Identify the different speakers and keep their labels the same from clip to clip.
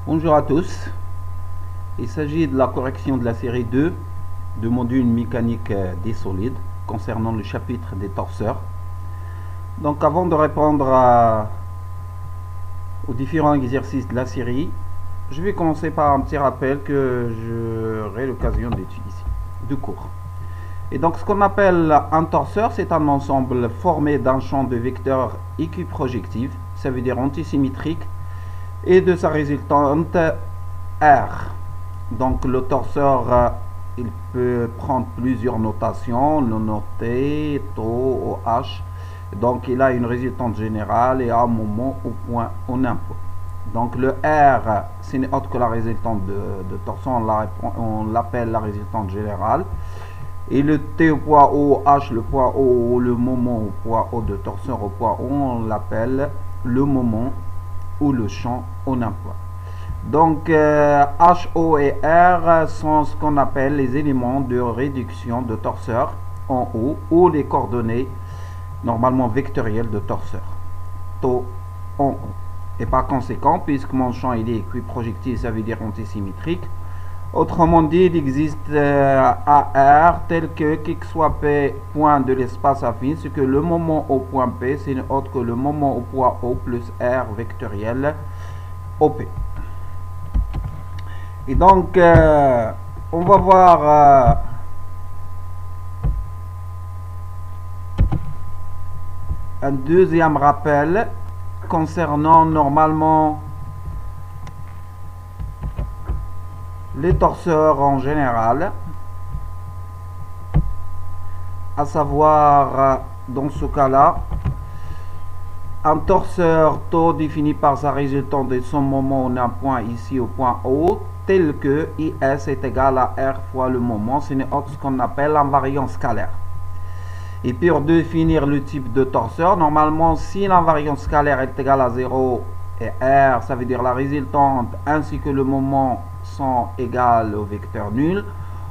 Speaker 1: Bonjour à tous, il s'agit de la correction de la série 2 de module mécanique des solides concernant le chapitre des torseurs. Donc avant de répondre aux différents exercices de la série, je vais commencer par un petit rappel que j'aurai l'occasion d'utiliser de cours. Et donc ce qu'on appelle un torseur, c'est un ensemble formé d'un champ de vecteurs équiprojectifs, ça veut dire antisymétrique, et de sa résultante R. Donc le torseur, il peut prendre plusieurs notations, le noté, taux, OH. Donc il a une résultante générale et à un moment au point on input. Donc le R, ce n'est autre que la résultante de torsion, on l'appelle la résultante générale. Et le T au point O, H, le point O, le moment au point O de torseur au point O, on l'appelle le moment ou le champ on emploie. Donc H, O et R sont ce qu'on appelle les éléments de réduction de torseur en haut ou les coordonnées normalement vectorielles de torseur taux en haut. Et par conséquent, puisque mon champ il est équiprojectif, ça veut dire antisymétrique, autrement dit, il existe AR tel que soit P point de l'espace affine, ce que le moment au point P, c'est autre que le moment au point O plus R vectoriel OP. Et donc, on va voir un deuxième rappel concernant normalement les torseurs en général, à savoir dans ce cas-là, un torseur taux défini par sa résultante de son moment en un point ici au point O, tel que IS est égal à R fois le moment, ce n'est autre ce qu'on appelle l'invariance scalaire. Et pour définir le type de torseur, normalement si l'invariance scalaire est égale à 0 et R, ça veut dire la résultante ainsi que le moment sont égales au vecteur nul,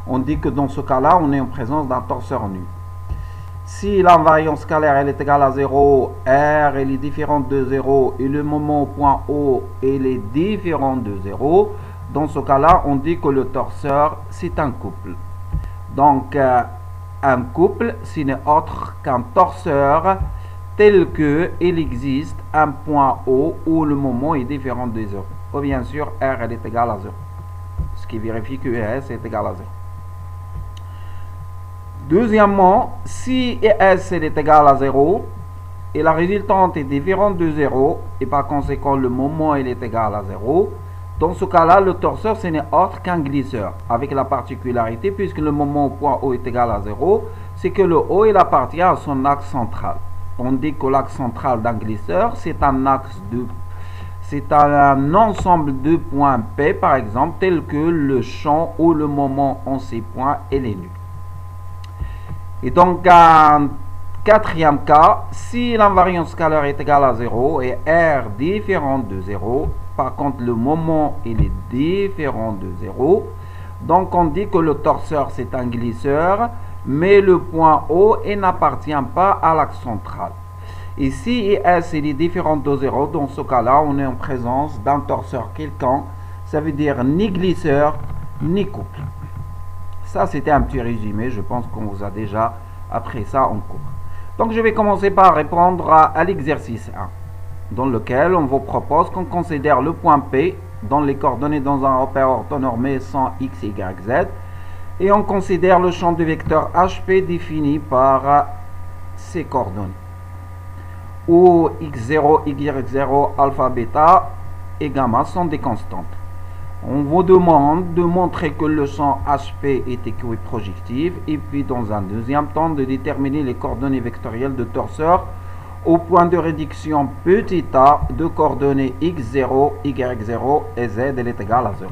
Speaker 1: on dit que dans ce cas-là, on est en présence d'un torseur nul. Si l'invariance scalaire elle est égale à 0, R elle est différente de 0 et le moment au point O elle est différente de 0, dans ce cas-là, on dit que le torseur c'est un couple. Donc, un couple, ce n'est autre qu'un torseur tel que il existe un point O où le moment est différent de 0. Ou bien sûr, R elle est égale à 0. Ce qui vérifie que ES est égal à 0. Deuxièmement, si ES est égal à 0 et la résultante est différente de 0 et par conséquent le moment il est égal à 0, dans ce cas-là, le torseur ce n'est autre qu'un glisseur avec la particularité puisque le moment au point O est égal à 0, c'est que le O il appartient à son axe central. On dit que l'axe central d'un glisseur c'est un axe de c'est un ensemble de points P, par exemple, tel que le champ ou le moment en ces points est nul. Et donc, un quatrième cas, si l'invariance scalaire est égale à 0 et R différent de 0, par contre, le moment il est différent de 0, donc on dit que le torseur c'est un glisseur, mais le point O n'appartient pas à l'axe central. Et si IS est différent de 0, dans ce cas-là, on est en présence d'un torseur quelconque. Ça veut dire ni glisseur, ni couple. Ça, c'était un petit résumé. Je pense qu'on vous a déjà appris ça en cours. Donc, je vais commencer par répondre à l'exercice 1, dans lequel on vous propose qu'on considère le point P dans les coordonnées dans un repère orthonormé sans x, y, z. Et on considère le champ de vecteur HP défini par ces coordonnées, où x0, y0, alpha, bêta et gamma sont des constantes. On vous demande de montrer que le champ HP est équiprojectif et puis dans un deuxième temps de déterminer les coordonnées vectorielles de torseur au point de réduction petit a de coordonnées x0, y0 et z elle est égale à 0.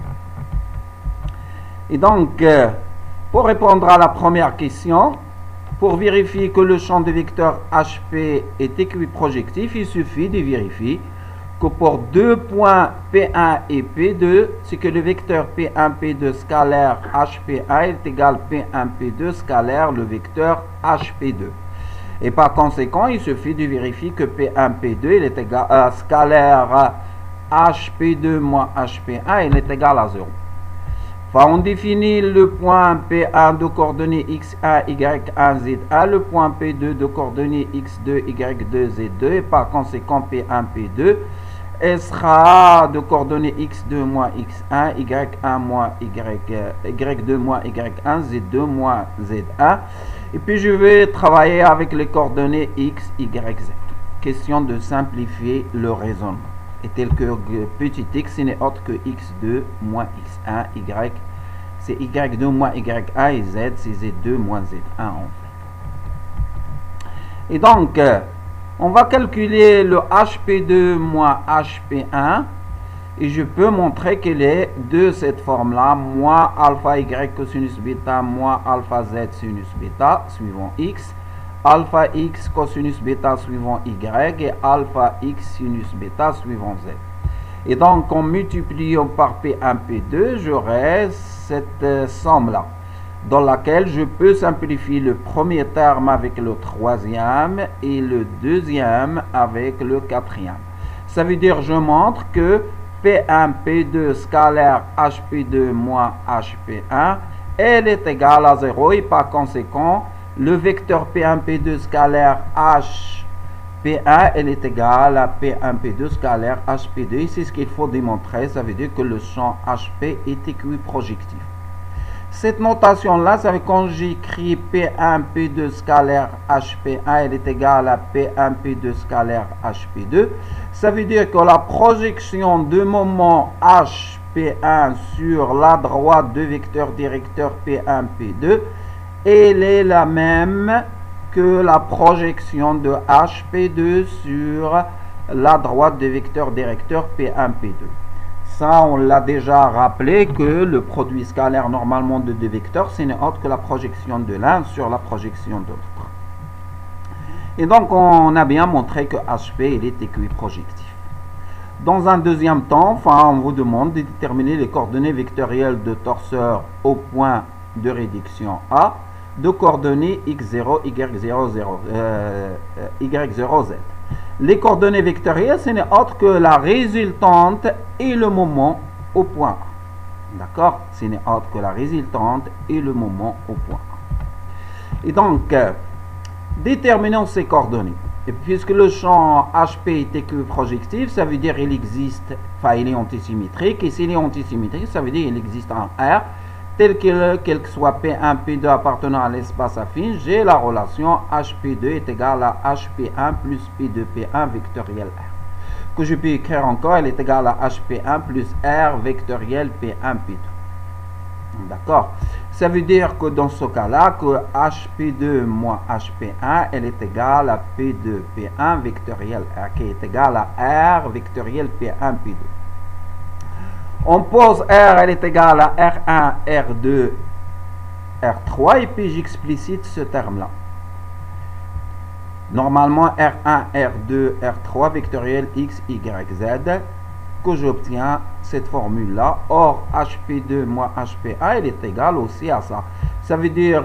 Speaker 1: Et donc, pour répondre à la première question, pour vérifier que le champ de vecteur HP est équiprojectif, il suffit de vérifier que pour deux points P1 et P2, c'est que le vecteur P1, P2 scalaire HP1 est égal P1, P2 scalaire le vecteur HP2. Et par conséquent, il suffit de vérifier que P1, P2 il est égal scalaire HP2 moins HP1, il est égal à 0. Enfin, on définit le point P1 de coordonnées X1, Y1, Z1, le point P2 de coordonnées X2, Y2, Z2, et par conséquent P1, P2, elle sera de coordonnées X2 moins X1, Y1 moins Y2 moins Y1, Z2 moins Z1. Et puis je vais travailler avec les coordonnées X, Y, Z. Question de simplifier le raisonnement. Et tel que petit x n'est autre que x2 moins x1, y c'est y2 moins y1 et z c'est z2 moins z1 en fait. Et donc on va calculer le hp2 moins hp1 et je peux montrer qu'il est de cette forme là, moins alpha y cosinus bêta moins alpha z sinus bêta suivant x, alpha x cosinus bêta suivant y et alpha x sinus bêta suivant z. Et donc en multipliant par P1, P2, j'aurai cette somme-là, dans laquelle je peux simplifier le premier terme avec le troisième et le deuxième avec le quatrième. Ça veut dire je montre que P1, P2 scalaire HP2 moins HP1, elle est égale à 0 et par conséquent, le vecteur P1, P2 scalaire HP1, elle est égale à P1, P2 scalaire HP2. Et c'est ce qu'il faut démontrer. Ça veut dire que le champ HP est équiprojectif. Cette notation-là, ça veut dire quand j'écris P1, P2 scalaire HP1, elle est égale à P1, P2 scalaire HP2. Ça veut dire que la projection de moment HP1 sur la droite de vecteur directeur P1, P2, elle est la même que la projection de HP2 sur la droite de vecteur directeur P1, P2. Ça, on l'a déjà rappelé que le produit scalaire normalement de deux vecteurs, ce n'est autre que la projection de l'un sur la projection de l'autre. Et donc, on a bien montré que HP, il est équiprojectif. Dans un deuxième temps, on vous demande de déterminer les coordonnées vectorielles de torseur au point de réduction A, de coordonnées x0, y0, y0, z. Les coordonnées vectorielles, ce n'est autre que la résultante et le moment au point A. D'accord? Ce n'est autre que la résultante et le moment au point A. Et donc, déterminons ces coordonnées. Et puisque le champ HP est équiprojectif, ça veut dire qu'il existe, il est antisymétrique. Et s'il est antisymétrique, ça veut dire qu'il existe un R. Tel quel que soit P1, P2 appartenant à l'espace affine, j'ai la relation HP2 est égal à HP1 plus P2, P1 vectoriel R. Que je peux écrire encore, elle est égale à HP1 plus R vectoriel P1, P2. D'accord? Ça veut dire que dans ce cas-là, que HP2 moins HP1, elle est égale à P2, P1 vectoriel R, qui est égal à R vectoriel P1, P2. On pose R, elle est égale à R1, R2, R3, et puis j'explicite ce terme-là. Normalement, R1, R2, R3, vectoriel X, Y, Z, que j'obtiens cette formule-là. Or, HP2 moins HP1, elle est égale aussi à ça. Ça veut dire,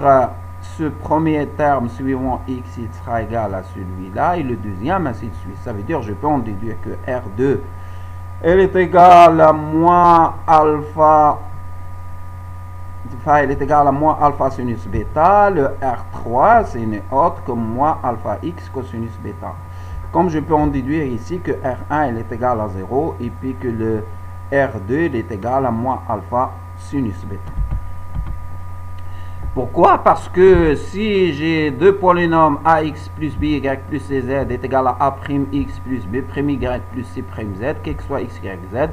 Speaker 1: ce premier terme suivant X, il sera égal à celui-là, et le deuxième, ainsi de suite. Ça veut dire, je peux en déduire que R2, elle est égale à moins alpha, elle est égale à moins alpha sinus bêta. Le R3, ce n'est autre que moins alpha x cosinus bêta. Comme je peux en déduire ici que R1, elle est égale à 0, et puis que le R2, il est égal à moins alpha sinus bêta. Pourquoi? Parce que si j'ai deux polynômes ax plus by plus cz est égal à a'x plus b'y plus c'z, quel que soit x, y, z,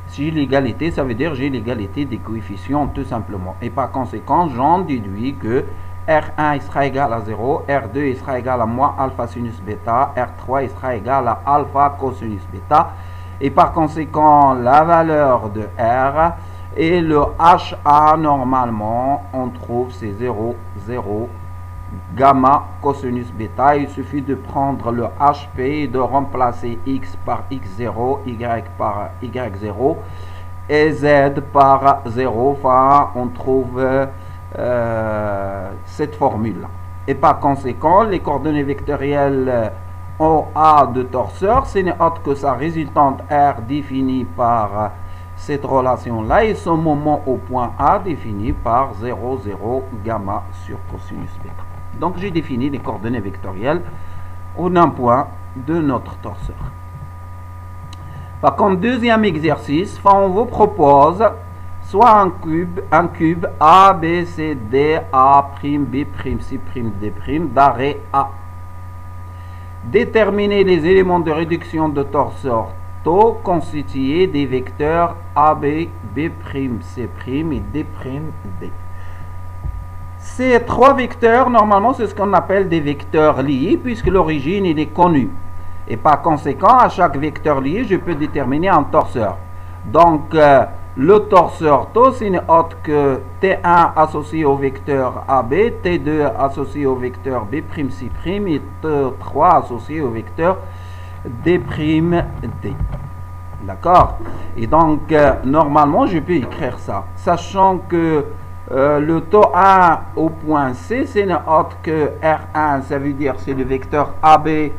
Speaker 1: si j'ai l'égalité, ça veut dire j'ai l'égalité des coefficients tout simplement. Et par conséquent, j'en déduis que R1 sera égal à 0, R2 sera égal à moins alpha sinus bêta, R3 sera égal à alpha cosinus bêta. Et par conséquent, la valeur de R et le HA, normalement, on trouve c'est 0, 0, gamma cosinus bêta. Il suffit de prendre le HP et de remplacer X par X0, Y par Y0 et Z par 0. On trouve cette formule-là. Et par conséquent, les coordonnées vectorielles OA de torseur, ce n'est autre que sa résultante R définie par cette relation-là et son moment au point A défini par 0, 0, gamma sur cosinus bêta. Donc j'ai défini les coordonnées vectorielles au d'un point de notre torseur. Par contre, deuxième exercice, on vous propose soit un cube A, B, C, D, A', B', C', D' d'arrêt A. Déterminer les éléments de réduction de torseur taux constitués des vecteurs AB, B', C' et D', D. Ces trois vecteurs, normalement, c'est ce qu'on appelle des vecteurs liés, puisque l'origine est connue. Et par conséquent, à chaque vecteur lié, je peux déterminer un torseur. Donc, le torseur taux, c'est autre que T1 associé au vecteur AB, T2 associé au vecteur B', C' et T3 associé au vecteur D', D. D'accord? Et donc, normalement, je peux écrire ça. Sachant que le taux 1 au point C, c'est autre que R1, ça veut dire c'est le vecteur AB,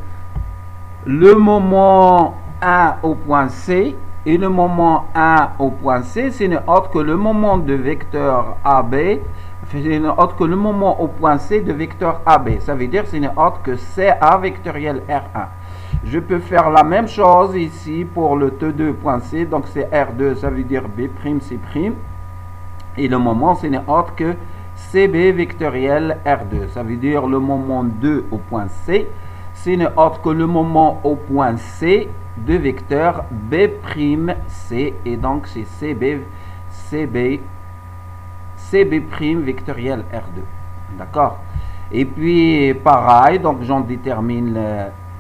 Speaker 1: le moment 1 au point C, et le moment 1 au point C, c'est autre que le moment de vecteur AB, c'est autre que le moment au point C de vecteur AB. Ça veut dire c'est autre que CA vectoriel R1. Je peux faire la même chose ici pour le T2 point C, donc c'est R2, ça veut dire B', C'. Et le moment, c'est autre que CB vectoriel R2. Ça veut dire le moment 2 au point C, c'est autre que le moment au point C de vecteur B', C. Et donc, c'est CB vectoriel R2. D'accord? Et puis, pareil, donc j'en détermine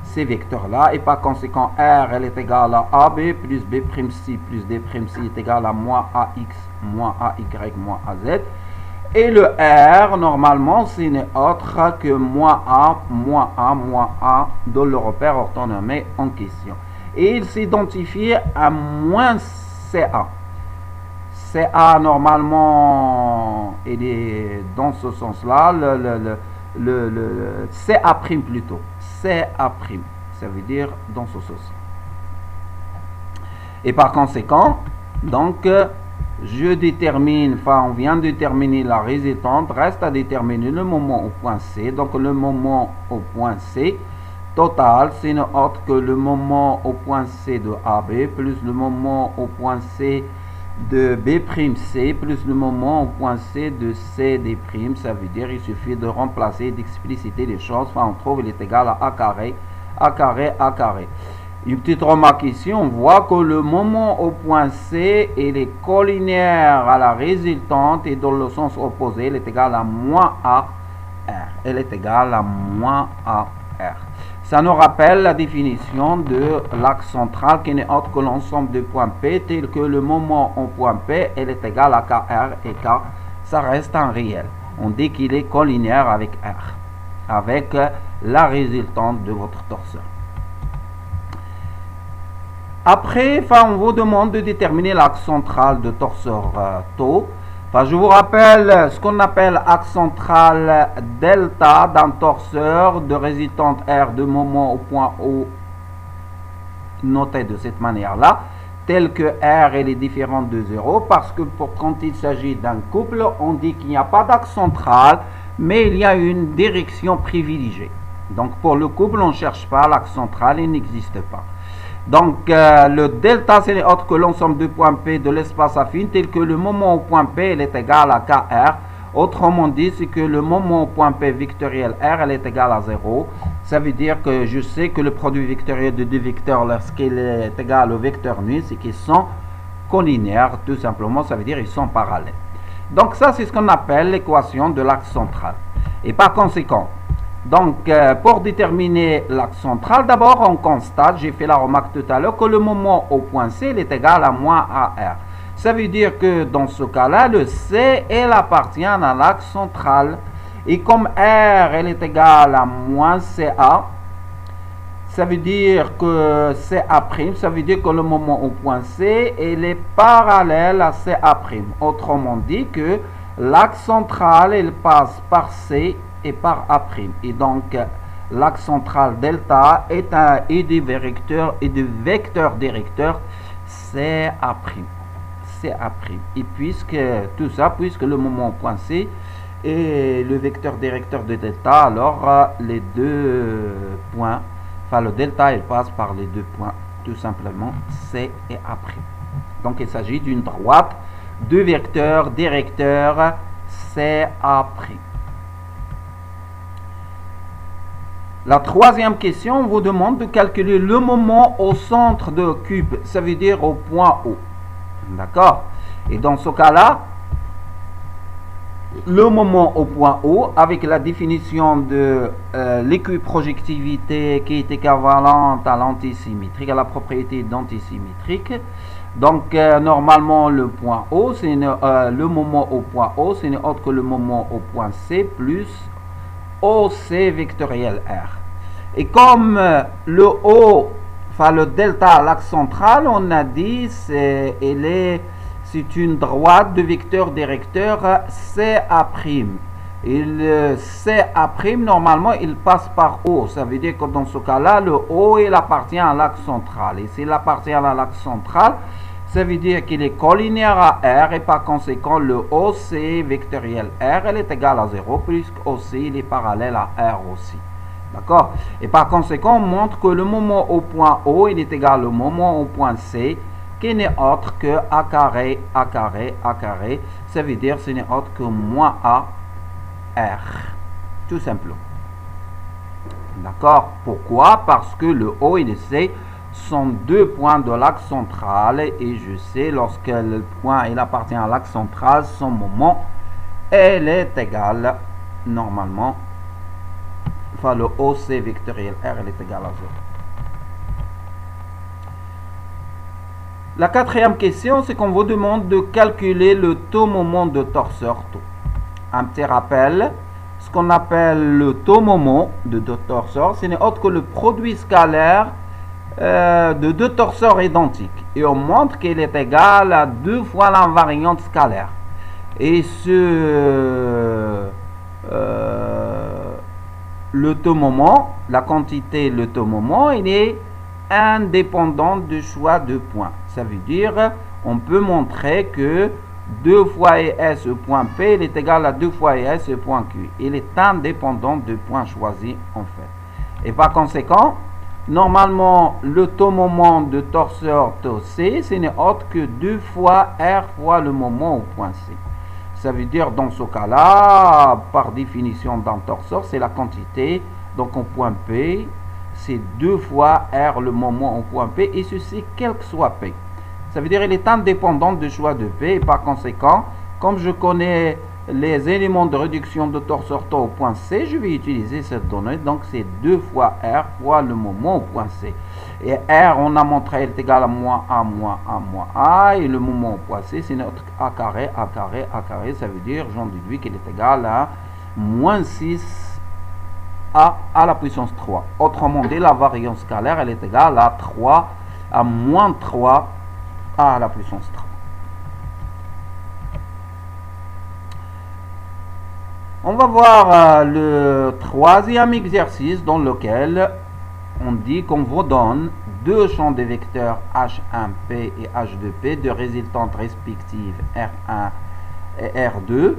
Speaker 1: ces vecteurs-là. Et par conséquent, R, elle est égale à AB plus B', C plus D', C est égal à moins AX, moins AY, moins AZ. Et le R, normalement, c'est autre que moins A dans le repère orthonormé en question. Et il s'identifie à moins CA. CA, normalement, il est dans ce sens-là, le CA' plutôt. CA', ça veut dire dans ce sens. Et par conséquent, donc, je détermine, on vient de déterminer la résultante, reste à déterminer le moment au point C. Donc, le moment au point C total, c'est autre que le moment au point C de AB, plus le moment au point C de B', plus le moment au point C de CD'. Ça veut dire il suffit de remplacer, d'expliciter les choses. On trouve il est égal à A carré, A carré, A carré. Une petite remarque ici, on voit que le moment au point C il est collinaire à la résultante et dans le sens opposé, il est égal à moins A R. Elle est égale à moins A R. Ça nous rappelle la définition de l'axe central qui n'est autre que l'ensemble de points P, tel que le moment au point P elle est égal à KR et K, ça reste un réel. On dit qu'il est collinaire avec R, avec la résultante de votre torseur. Après, on vous demande de déterminer l'axe central de torseur taux. Je vous rappelle ce qu'on appelle axe central delta d'un torseur de résultante R de moment au point O, noté de cette manière-là, tel que R est différente de 0, parce que quand il s'agit d'un couple, on dit qu'il n'y a pas d'axe central, mais il y a une direction privilégiée. Donc pour le couple, on ne cherche pas l'axe central, il n'existe pas. Donc, le delta, c'est autre que l'ensemble de points P de l'espace affine, tel que le moment au point P, elle est égale à KR. Autrement dit, c'est que le moment au point P vectoriel R, elle est égale à 0. Ça veut dire que je sais que le produit vectoriel de deux vecteurs, lorsqu'il est égal au vecteur nu, c'est qu'ils sont collinaires, tout simplement. Ça veut dire qu'ils sont parallèles. Donc, ça, c'est ce qu'on appelle l'équation de l'axe central. Et par conséquent, donc, pour déterminer l'axe central, d'abord, on constate, j'ai fait la remarque tout à l'heure, que le moment au point C il est égal à moins AR. Ça veut dire que dans ce cas-là, le C, elle appartient à l'axe central. Et comme R, elle est égale à moins CA, ça veut dire que CA', ça veut dire que le moment au point C, il est parallèle à CA'. Autrement dit que l'axe central, il passe par C et par A'. Et donc, l'axe central delta et des vecteurs directeurs C'. Et puisque tout ça, puisque le moment point C est le vecteur directeur de delta, alors les deux points, enfin le delta il passe par les deux points, tout simplement C et A'. Donc il s'agit d'une droite de vecteurs directeurs CA'. La troisième question vous demande de calculer le moment au centre de cube, ça veut dire au point O. D'accord? Et dans ce cas-là, le moment au point O, avec la définition de l'équiprojectivité qui est équivalente à l'antisymétrique, à la propriété d'antisymétrique. Donc, normalement, le point O, c'est le moment au point O, ce n'est autre que le moment au point C plus OC vectoriel R. Et comme le O, enfin le delta, l'axe central, on a dit, c'est une droite de vecteur directeur CA'. Et le CA', normalement, il passe par O. Ça veut dire que dans ce cas-là, le O, il appartient à l'axe central. Et s'il appartient à l'axe central, ça veut dire qu'il est collinéaire à R et par conséquent, le OC vectoriel R, elle est égale à 0 puisque OC, il est parallèle à R aussi. D'accord? Et par conséquent, on montre que le moment au point O, il est égal au moment au point C, qui n'est autre que A carré, A carré, A carré. Ça veut dire que ce n'est autre que moins A, R. Tout simplement. D'accord? Pourquoi? Parce que le O et le C sont deux points de l'axe central. Et je sais, lorsque le point il appartient à l'axe central, son moment, elle est égale, normalement, enfin le OC vectoriel R, elle est égale à 0. La quatrième question, c'est qu'on vous demande de calculer le taux moment de torseur taux. Un petit rappel, ce qu'on appelle le taux moment de deux torseurs, ce n'est autre que le produit scalaire de deux torseurs identiques. Et on montre qu'il est égal à 2 fois l'invariante scalaire. Et le taux moment, la quantité, le taux moment, il est indépendant du choix de points. Ça veut dire, on peut montrer que 2 fois ES point P, il est égal à 2 fois ES point Q. Il est indépendant du point choisi en fait. Et par conséquent, normalement, le taux moment de torseur taux C, ce n'est autre que 2 fois R fois le moment au point C. Ça veut dire, dans ce cas-là, par définition d'un torseur, c'est la quantité. Donc, au point P, c'est 2 fois R le moment au point P, et ceci, quel que soit P. Ça veut dire qu'il est indépendant du choix de P, et par conséquent, comme je connais les éléments de réduction de torseur taux au point C, je vais utiliser cette donnée. Donc, c'est 2 fois R fois le moment au point C. Et R, on a montré, est égal à moins A, moins A, moins A. Et le moment au point C, c'est notre A carré, A carré, A carré. Ça veut dire, j'en déduis qu'il est égal à moins 6 A à la puissance 3. Autrement dit, la variance scalaire, elle est égale à 3, à moins 3 A à la puissance 3. On va voir le troisième exercice dans lequel on dit qu'on vous donne deux champs de vecteurs H1P et H2P de résultantes respectives R1 et R2.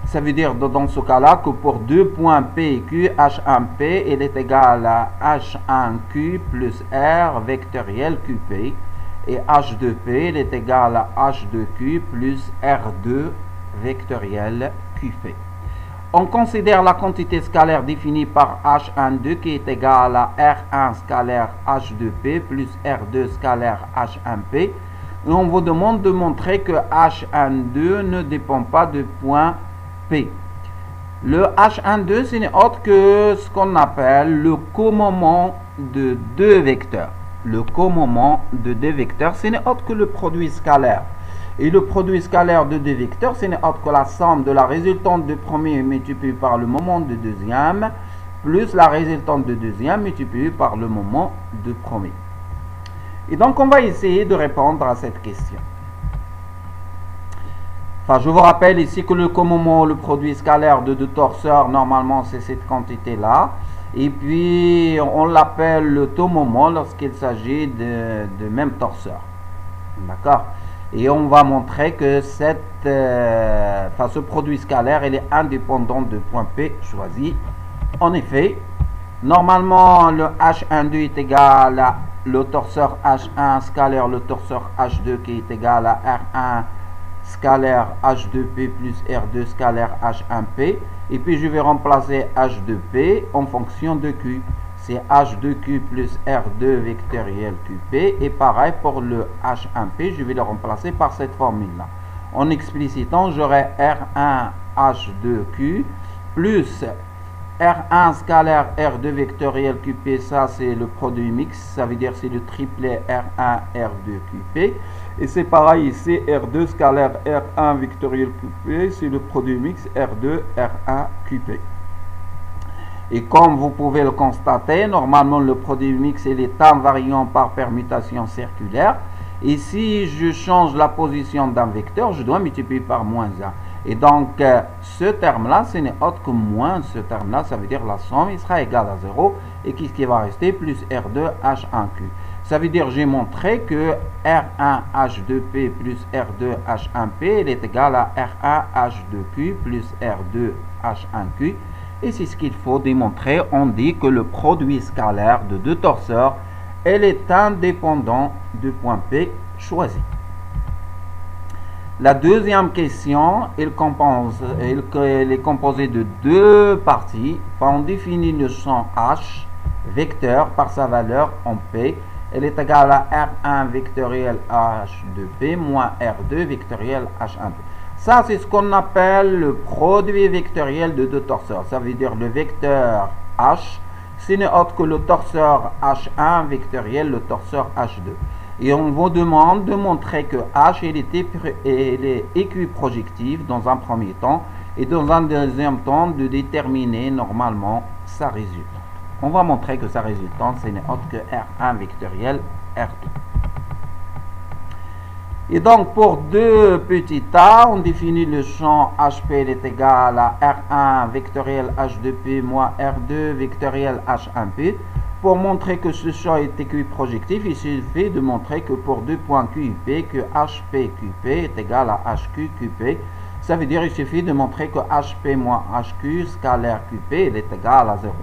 Speaker 1: Ça veut dire dans ce cas-là que pour deux points P et Q, H1P il est égal à H1Q plus R vectoriel QP. Et H2P il est égal à H2Q plus R2 vectoriel QP. On considère la quantité scalaire définie par H12 qui est égale à R1 scalaire H2P plus R2 scalaire H1P. Et on vous demande de montrer que H12 ne dépend pas du point P. Le H12, ce n'est autre que ce qu'on appelle le comoment de deux vecteurs. Le comoment de deux vecteurs, ce n'est autre que le produit scalaire. Et le produit scalaire de deux vecteurs, ce n'est autre que la somme de la résultante du premier multipliée par le moment du deuxième, plus la résultante du deuxième multipliée par le moment du premier. Et donc, on va essayer de répondre à cette question. Enfin, je vous rappelle ici que le comoment, le produit scalaire de deux torseurs, normalement, c'est cette quantité-là. Et puis, on l'appelle le taux moment lorsqu'il s'agit de même torseur. D'accord? Et on va montrer que ce produit scalaire il est indépendant de point P choisi. En effet, normalement, le H12 est égal à le torseur H1 scalaire le torseur H2 qui est égal à R1 scalaire H2P plus R2 scalaire H1P. Et puis je vais remplacer H2P en fonction de Q. C'est H2Q plus R2 vectoriel QP. Et pareil pour le H1P, je vais le remplacer par cette formule-là. En explicitant, j'aurai R1 H2Q plus R1 scalaire R2 vectoriel QP, ça c'est le produit mix, ça veut dire c'est le triplet R1 R2 QP. Et c'est pareil ici, R2 scalaire R1 vectoriel QP, c'est le produit mix R2 R1 QP. Et comme vous pouvez le constater, normalement le produit mix il est invariant par permutation circulaire. Et si je change la position d'un vecteur, je dois multiplier par moins 1. Et donc, ce terme-là, ce n'est autre que moins ce terme-là, ça veut dire la somme, il sera égal à 0. Et qu'est-ce qui va rester? Plus R2 H1Q. Ça veut dire, j'ai montré que R1 H2P plus R2 H1P, il est égal à R1 H2Q plus R2 H1Q. Et c'est ce qu'il faut démontrer. On dit que le produit scalaire de deux torseurs, elle est indépendant du point P choisi. La deuxième question, elle est composée de deux parties. On définit le champ H vecteur par sa valeur en P. Elle est égale à R1 vectoriel H2P moins R2 vectoriel H1P. Ça, c'est ce qu'on appelle le produit vectoriel de deux torseurs. Ça veut dire le vecteur H, ce n'est autre que le torseur H1 vectoriel, le torseur H2. Et on vous demande de montrer que H est équiprojectif dans un premier temps et dans un deuxième temps de déterminer normalement sa résultante. On va montrer que sa résultante ce n'est autre que R1 vectoriel R2. Et donc pour deux petits A, on définit le champ HP est égal à R1 vectoriel H2P moins R2 vectoriel H1P. Pour montrer que ce champ est équiprojectif, il suffit de montrer que pour deux points QP, que HPQP est égal à HQQP. Ça veut dire qu'il suffit de montrer que HP moins HQ scalaire QP est égal à 0.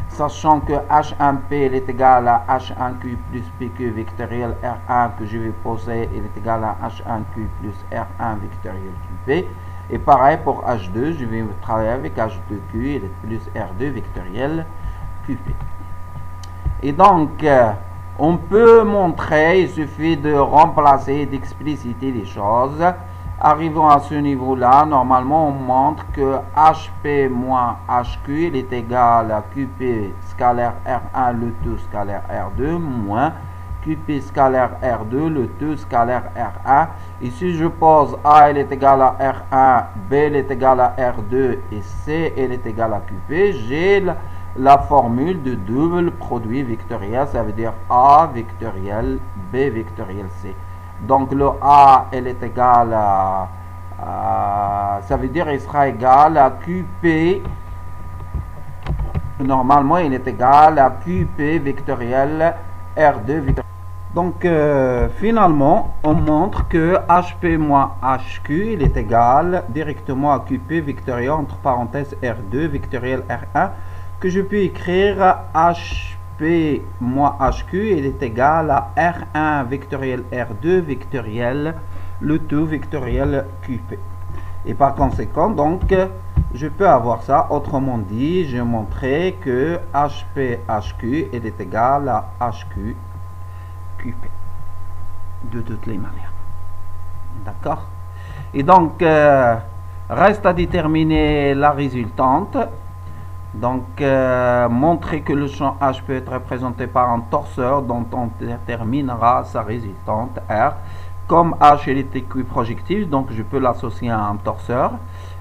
Speaker 1: Sachant que H1P est égal à H1Q plus PQ vectoriel R1 que je vais poser, il est égal à H1Q plus R1 vectoriel QP. Et pareil pour H2, je vais travailler avec H2Q, il est plus R2 vectoriel QP. Et donc, on peut montrer, il suffit de remplacer, d'expliciter les choses. Arrivant à ce niveau-là, normalement, on montre que HP moins HQ, il est égal à QP scalaire R1, le tout scalaire R2, moins QP scalaire R2, le tout scalaire R1. Et si je pose A, il est égal à R1, B, il est égal à R2, et C, il est égal à QP, j'ai la formule de double produit vectoriel, ça veut dire A vectoriel, B vectoriel C. Donc le A, elle est égal à ça veut dire il sera égal à QP. Normalement, il est égal à QP vectoriel R2 vectoriel. Donc finalement, on montre que HP moins HQ, il est égal directement à QP vectoriel entre parenthèses R2 vectoriel R1, que je peux écrire HP moins HQ, il est égal à R1 vectoriel R2 vectoriel le tout vectoriel QP. Et par conséquent, donc, je peux avoir ça. Autrement dit, j'ai montré que HP HQ il est égal à HQ QP. De toutes les manières. D'accord? Et donc, reste à déterminer la résultante. Donc, montrer que le champ H peut être représenté par un torseur dont on déterminera sa résultante R. Comme H est équiprojectif, donc je peux l'associer à un torseur.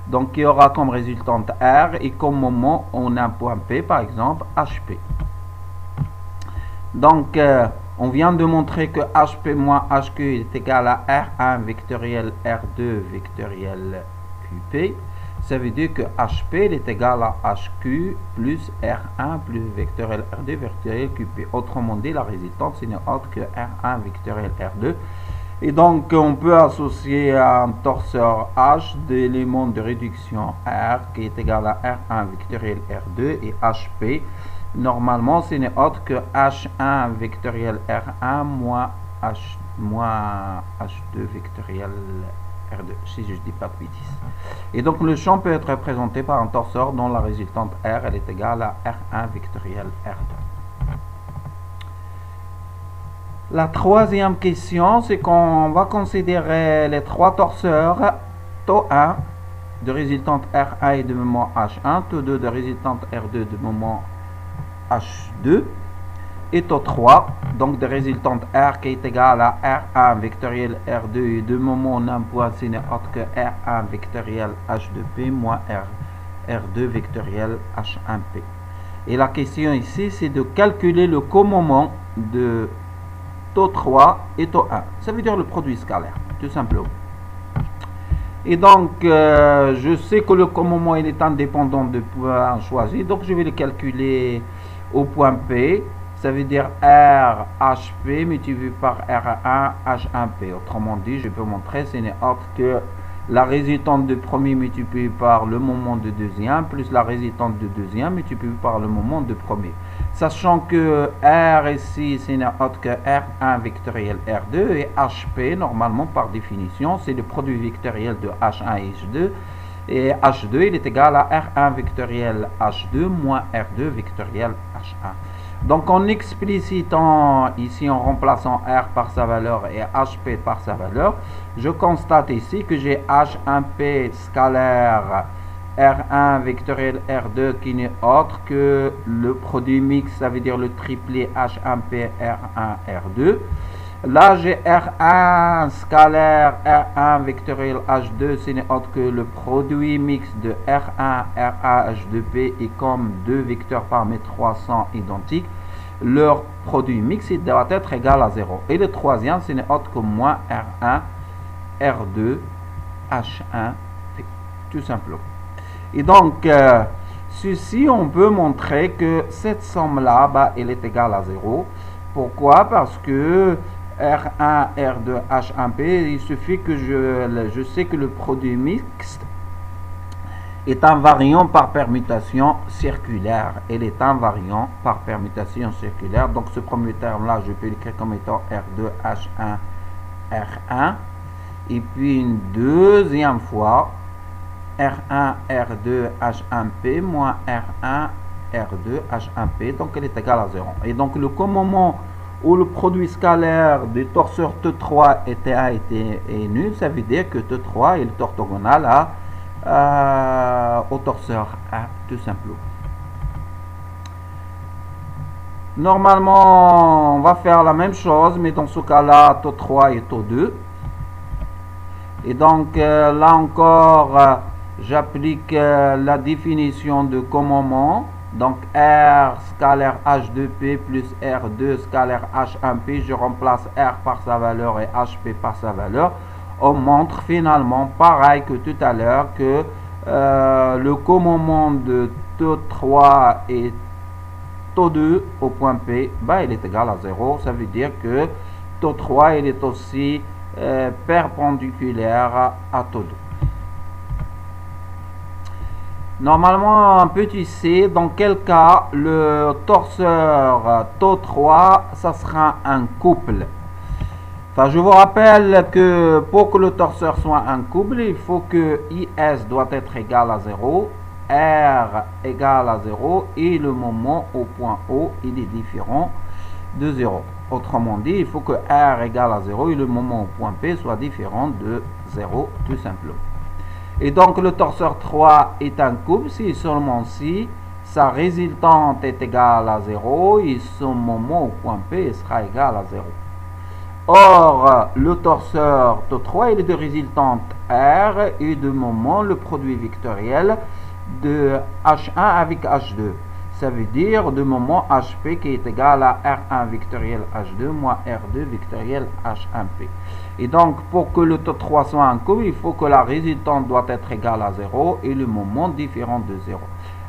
Speaker 1: Donc, il y aura comme résultante R et comme moment, on a un point P, par exemple, HP. Donc, on vient de montrer que HP moins HQ est égal à R1 vectoriel R2 vectoriel QP. ça veut dire que HP il est égal à HQ plus R1 plus vectoriel R2 vectoriel QP. Autrement dit, la résultante, ce n'est autre que R1 vectoriel R2. Et donc, on peut associer à un torseur H d'éléments de réduction R qui est égal à R1 vectoriel R2 et HP. Normalement, ce n'est autre que H1 vectoriel R1 moins H2 vectoriel R2, si je ne dis pas de bêtises. Et donc, le champ peut être représenté par un torseur dont la résultante R elle est égale à R1 vectoriel R2. La troisième question, c'est qu'on va considérer les trois torseurs taux 1 de résultante R1 et de moment H1, taux 2 de résultante R2 de moment H2, et taux 3, donc de résultante R qui est égal à R1 vectoriel R2 et de moment on a un point, ce n'est autre que R1 vectoriel H2P moins R2 vectoriel H1P. Et la question ici, c'est de calculer le comoment de taux 3 et taux 1. Ça veut dire le produit scalaire, tout simplement. Et donc, je sais que le comoment il est indépendant du point choisi, donc je vais le calculer au point P. Ça veut dire R HP multiplié par R1 H1P. Autrement dit, je peux montrer ce n'est autre que la résultante de premier multiplié par le moment de deuxième plus la résultante de deuxième multiplié par le moment de premier. Sachant que R ici, ce n'est autre que R1 vectoriel R2 et HP, normalement par définition, c'est le produit vectoriel de H1 et H2. Et H2, il est égal à R1 vectoriel H2 moins R2 vectoriel H1. Donc en explicitant ici, en remplaçant R par sa valeur et HP par sa valeur, je constate ici que j'ai H1P scalaire R1 vectoriel R2 qui n'est autre que le produit mixte, ça veut dire le triplet H1P R1 R2. Là j'ai R1 scalaire R1 vectoriel H2, ce n'est autre que le produit mixte de R1 R1 H2P, et comme deux vecteurs paramètres 300 identiques, leur produit mixte il doit être égal à 0. Et le troisième, ce n'est autre que moins R1 R2 H1P, tout simplement. Et donc, ceci, on peut montrer que cette somme-là, elle est égale à 0. Pourquoi? Parce que R1, R2, H1P, il suffit que je sais que le produit mixte est invariant par permutation circulaire. Il est invariant par permutation circulaire. Donc, ce premier terme-là, je peux l'écrire comme étant R2, H1, R1. Et puis, une deuxième fois, R1, R2, H1P moins R1, R2, H1P. Donc, elle est égale à 0. Et donc, le moment où le produit scalaire du torseur T3 et TA est nul, ça veut dire que T3 est orthogonal au torseur A, tout simplement. Normalement, on va faire la même chose, mais dans ce cas-là, T3 et T2. Et donc, là encore, j'applique la définition de commandement. Donc, R scalaire H2P plus R2 scalaire H1P, je remplace R par sa valeur et HP par sa valeur. On montre finalement, pareil que tout à l'heure, que le commandement de T3 et T2 au point P, il est égal à 0. Ça veut dire que T3 il est aussi perpendiculaire à T2. Normalement, un petit c, dans quel cas le torseur T3, ça sera un couple. Enfin, je vous rappelle que pour que le torseur soit un couple, il faut que IS doit être égal à 0, R égal à 0 et le moment au point O, il est différent de 0. Autrement dit, il faut que R égale à 0 et le moment au point P soit différent de 0, tout simplement. Et donc, le torseur 3 est un couple si seulement si sa résultante est égale à 0 et son moment au point P sera égal à 0. Or, le torseur T3 il est de résultante R et de moment le produit vectoriel de H1 avec H2. Ça veut dire de moment HP qui est égal à R1 vectoriel H2 moins R2 vectoriel H1P. Et donc, pour que le taux 3 soit un couple, il faut que la résultante doit être égale à 0 et le moment différent de 0.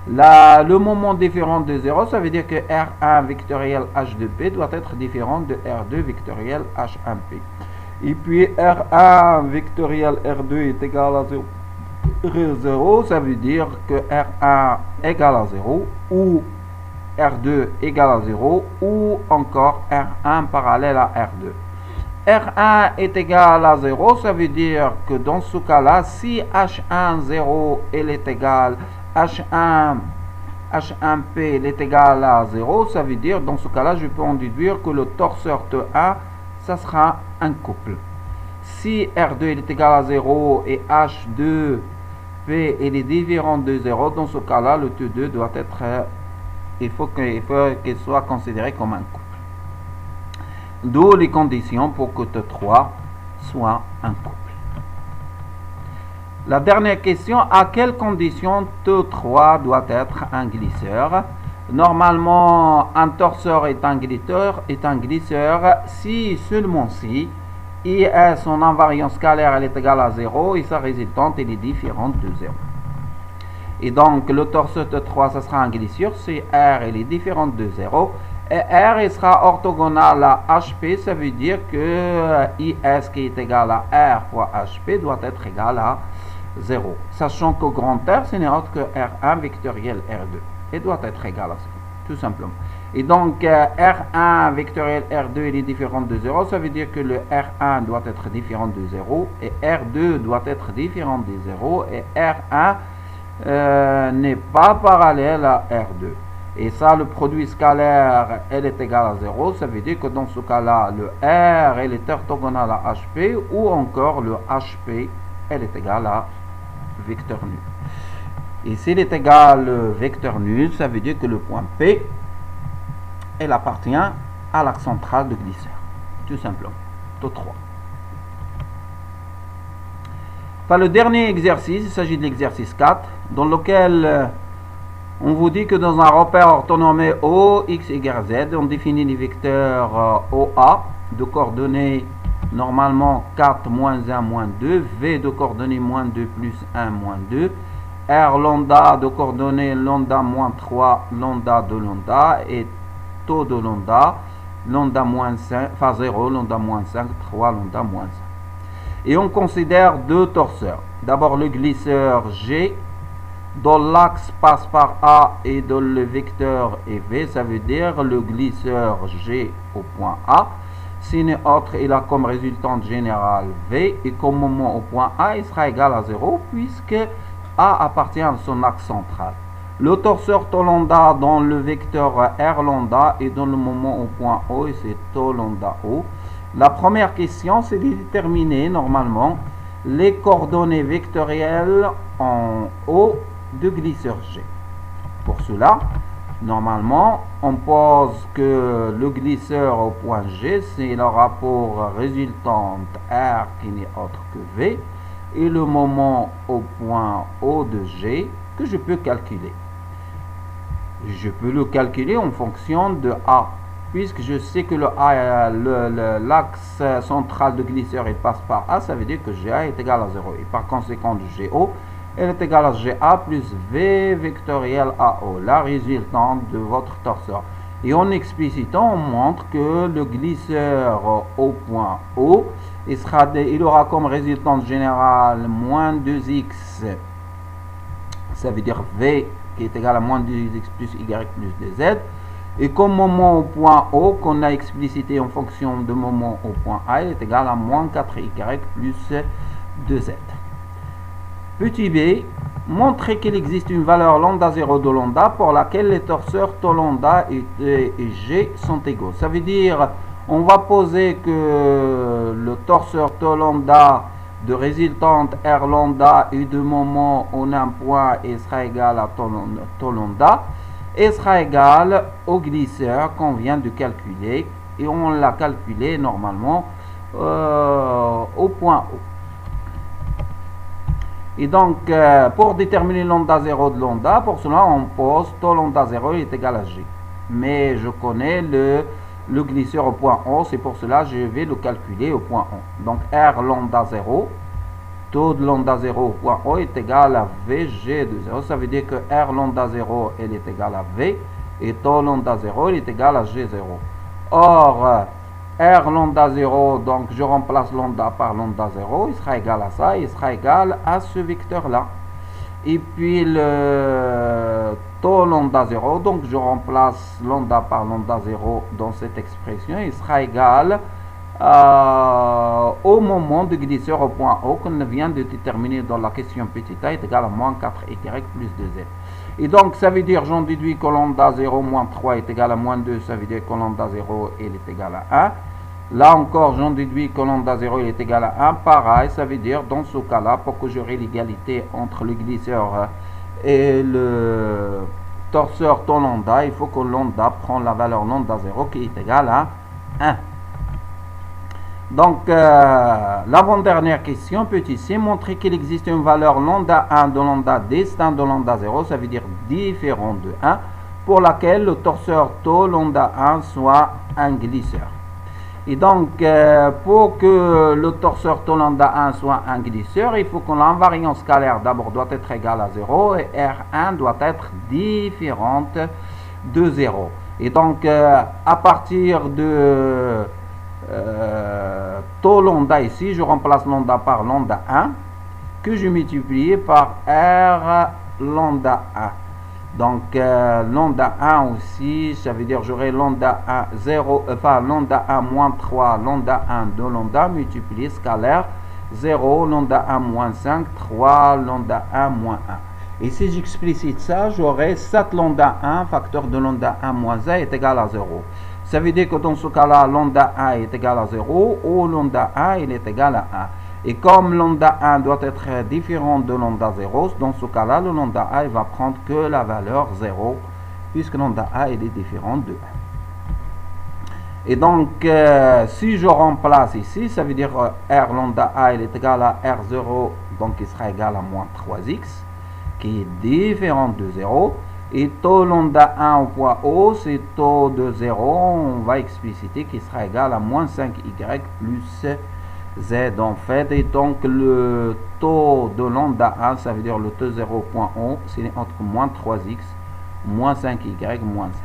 Speaker 1: Le moment différent de 0, ça veut dire que R1 vectoriel H2P doit être différent de R2 vectoriel H1P. Et puis R1 vectoriel R2 est égal à 0, ça veut dire que R1 égale à 0 ou R2 égale à 0 ou encore R1 parallèle à R2. R1 est égal à 0, ça veut dire que dans ce cas-là, si H1 0 est égal H1P est égal à 0, ça veut dire dans ce cas-là, je peux en déduire que le torseur T1, ça sera un couple. Si R2 est égal à 0 et H2P est différent de 0, dans ce cas-là, le T2 doit être, il faut qu'il soit considéré comme un couple. D'où les conditions pour que T3 soit un couple. La dernière question, à quelles conditions T3 doit être un glisseur? Normalement, un torseur est un glisseur si seulement si son invariance scalaire elle est égale à 0 et sa résultante elle est différente de 0. Et donc, le torseur T3, ça sera un glisseur si R elle est différente de 0. Et R il sera orthogonal à HP, ça veut dire que IS qui est égal à R fois HP doit être égal à 0. Sachant que grand R, ce n'est autre que R1 vectoriel R2. Et doit être égal à 0, tout simplement. Et donc, R1 vectoriel R2 il est différent de 0, ça veut dire que le R1 doit être différent de 0, et R2 doit être différent de 0, et R1 n'est pas parallèle à R2. Et ça, le produit scalaire, elle est égal à 0. Ça veut dire que dans ce cas-là, le R, elle est orthogonal à HP, ou encore le HP, elle est égal à vecteur nul. Et s'il est égal à vecteur nul, ça veut dire que le point P, elle appartient à l'axe central de glisseur. Tout simplement. Taux 3. Enfin, le dernier exercice, il s'agit de l'exercice 4, dans lequel on vous dit que dans un repère orthonormé O, X, Y, Z, on définit les vecteurs OA de coordonnées normalement 4, moins 1, moins 2, V de coordonnées moins 2, plus 1, moins 2, R lambda de coordonnées lambda moins 3, lambda de lambda, et taux de lambda, lambda moins 5, enfin 0, lambda moins 5, 3, lambda moins 5. Et on considère deux torseurs. D'abord le glisseur G, dont l'axe passe par A et dont le vecteur est V, ça veut dire le glisseur G au point A. Si n'est autre, il a comme résultante générale V, et comme moment au point A, il sera égal à 0, puisque A appartient à son axe central. Le torseur tau lambda dans le vecteur R lambda et dans le moment au point O, et c'est tau lambda O. La première question, c'est de déterminer normalement les coordonnées vectorielles en O de glisseur G. Pour cela, normalement, on pose que le glisseur au point G, c'est le rapport résultante R qui n'est autre que V, et le moment au point O de G que je peux calculer. Je peux le calculer en fonction de A, puisque je sais que l'axe central de glisseur il passe par A, ça veut dire que GA est égal à 0. Et par conséquent, GO elle est égale à GA plus V vectoriel AO, la résultante de votre torseur. Et en explicitant, on montre que le glisseur au point O, il aura comme résultante générale moins 2x, ça veut dire V qui est égal à moins 2x plus Y plus 2Z. Et comme moment au point O, qu'on a explicité en fonction de moment au point A, il est égal à moins 4Y plus 2Z. Petit b, montrer qu'il existe une valeur lambda 0 de lambda pour laquelle les torseurs tau lambda et G sont égaux. Ça veut dire, on va poser que le torseur tau lambda de résultante R lambda et de moment on a un point et sera égal à tau lambda et sera égal au glisseur qu'on vient de calculer, et on l'a calculé normalement au point O. Et donc, pour déterminer lambda 0 de lambda, pour cela, on pose taux lambda 0 est égal à G. Mais je connais le glisseur au point O, c'est pour cela que je vais le calculer au point O. Donc, R lambda 0, taux de lambda 0 au point O est égal à VG de 0. Ça veut dire que R lambda 0, elle est égale à V, et taux lambda 0, il est égal à G0. Or, R lambda 0, donc je remplace lambda par lambda 0, il sera égal à ça, il sera égal à ce vecteur-là. Et puis le taux lambda 0, donc je remplace lambda par lambda 0 dans cette expression, il sera égal au moment de glisseur au point O qu'on vient de déterminer dans la question petit a est égal à moins 4y plus 2z. Et donc ça veut dire, j'en déduis que lambda 0 moins 3 est égal à moins 2, ça veut dire que lambda 0 il est égal à 1. Là encore, j'en déduis que lambda 0 il est égal à 1. Pareil, ça veut dire, dans ce cas-là, pour que j'aurai l'égalité entre le glisseur et le torseur taux lambda, il faut que lambda prend la valeur lambda 0 qui est égale à 1. Donc, l'avant-dernière question, petit c, montrer qu'il existe une valeur lambda 1 de lambda distinct de lambda 0, ça veut dire différent de 1, pour laquelle le torseur taux lambda 1 soit un glisseur. Et donc, pour que le torseur taux lambda 1 soit un glisseur, il faut que l'invariance scalaire d'abord doit être égale à 0 et R1 doit être différente de 0. Et donc, à partir de taux lambda ici, je remplace lambda par lambda 1 que je multiplie par R lambda 1. Donc lambda 1 aussi, ça veut dire j'aurai lambda 1 0, enfin lambda 1 moins 3, lambda 1 de lambda multiplié scalaire 0, lambda 1 moins 5, 3, lambda 1 moins 1. Et si j'explicite ça, j'aurai 7 lambda 1 facteur de lambda 1 moins 1 est égal à 0. Ça veut dire que dans ce cas-là, lambda 1 est égal à 0 ou lambda 1 il est égal à 1. Et comme lambda 1 doit être différent de lambda 0, dans ce cas-là, le lambda 1 il va prendre que la valeur 0, puisque lambda 1 il est différent de 1. Et donc, si je remplace ici, ça veut dire R lambda 1 il est égal à R0, donc il sera égal à moins 3x, qui est différent de 0. Et taux lambda 1 au point O, c'est taux de 0, on va expliciter qu'il sera égal à moins 5y plus z en fait. Et donc le taux de lambda 1, ça veut dire le taux 0 au point O, c'est entre moins 3x, moins 5y, moins z.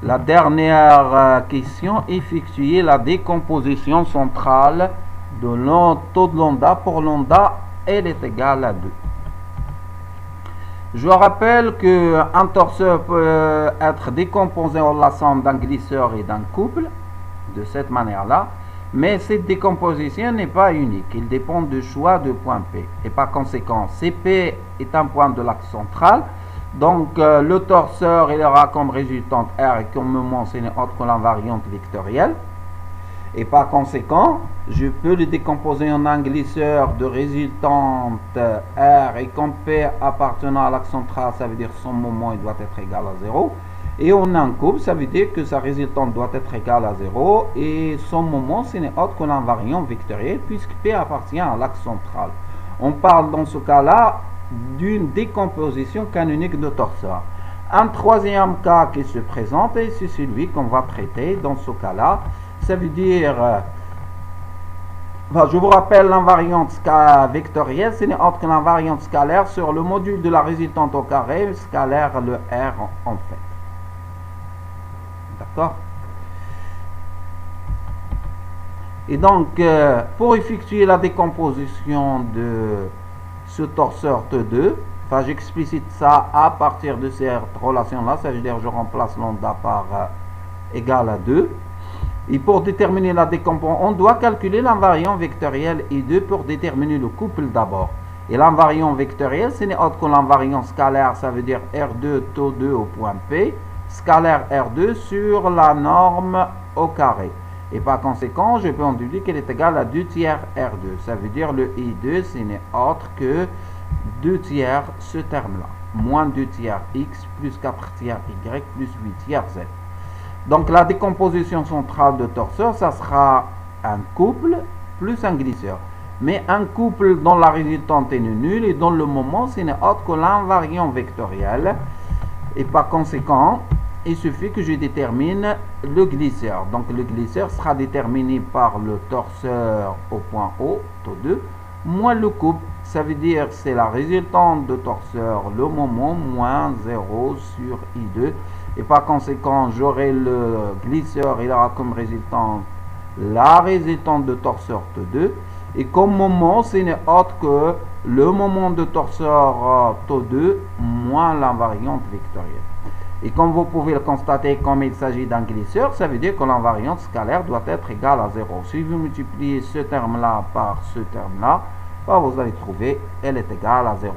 Speaker 1: La dernière question, effectuer la décomposition centrale de taux de lambda pour lambda, elle est égale à 2. Je rappelle qu'un torseur peut être décomposé en la somme d'un glisseur et d'un couple, de cette manière-là, mais cette décomposition n'est pas unique, il dépend du choix de point P. Et par conséquent, CP est un point de l'axe central, donc le torseur il aura comme résultante R et comme moment ce n'est autre que l'invariante vectorielle. Et par conséquent, je peux le décomposer en un glisseur de résultante R et comme P appartenant à l'axe central, ça veut dire son moment il doit être égal à 0. Et en un couple, ça veut dire que sa résultante doit être égale à 0 et son moment ce n'est autre que l'invariant vectoriel puisque P appartient à l'axe central. On parle dans ce cas-là d'une décomposition canonique de torseur. Un troisième cas qui se présente et c'est celui qu'on va traiter dans ce cas-là. Ça veut dire, je vous rappelle l'invariante vectorielle, ce n'est autre que l'invariante scalaire sur le module de la résultante au carré, scalaire le R en fait. D'accord? Et donc, pour effectuer la décomposition de ce torseur T2, j'explicite ça à partir de cette relation-là, ça veut dire je remplace lambda par égal à 2. Et pour déterminer la décomposition, on doit calculer l'invariant vectoriel I2 pour déterminer le couple d'abord. Et l'invariant vectoriel, ce n'est autre que l'invariant scalaire, ça veut dire R2 taux 2 au point P, scalaire R2 sur la norme au carré. Et par conséquent, je peux en déduire qu'elle est égale à 2 tiers R2. Ça veut dire le I2, ce n'est autre que 2 tiers ce terme-là. Moins 2 tiers X plus 4 tiers Y plus 8 tiers Z. Donc la décomposition centrale de torseur, ça sera un couple plus un glisseur. mais un couple dont la résultante est nulle et dont le moment ce n'est autre que l'invariant vectoriel. Et par conséquent, il suffit que je détermine le glisseur. Donc le glisseur sera déterminé par le torseur au point O, taux 2, moins le couple. Ça veut dire c'est la résultante de torseur, le moment, moins 0 sur I2. Et par conséquent, j'aurai le glisseur, il aura comme résultante la résultante de torseur taux 2. Et comme moment, ce n'est autre que le moment de torseur taux 2 moins l'invariante vectorielle. Et comme vous pouvez le constater, comme il s'agit d'un glisseur, ça veut dire que l'invariante scalaire doit être égale à 0. Si vous multipliez ce terme-là par ce terme-là, vous allez trouver elle est égale à 0.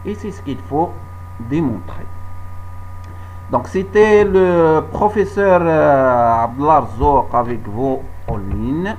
Speaker 1: Et c'est ce qu'il faut démontrer. Donc c'était le professeur Abdallah Zouk avec vous en ligne.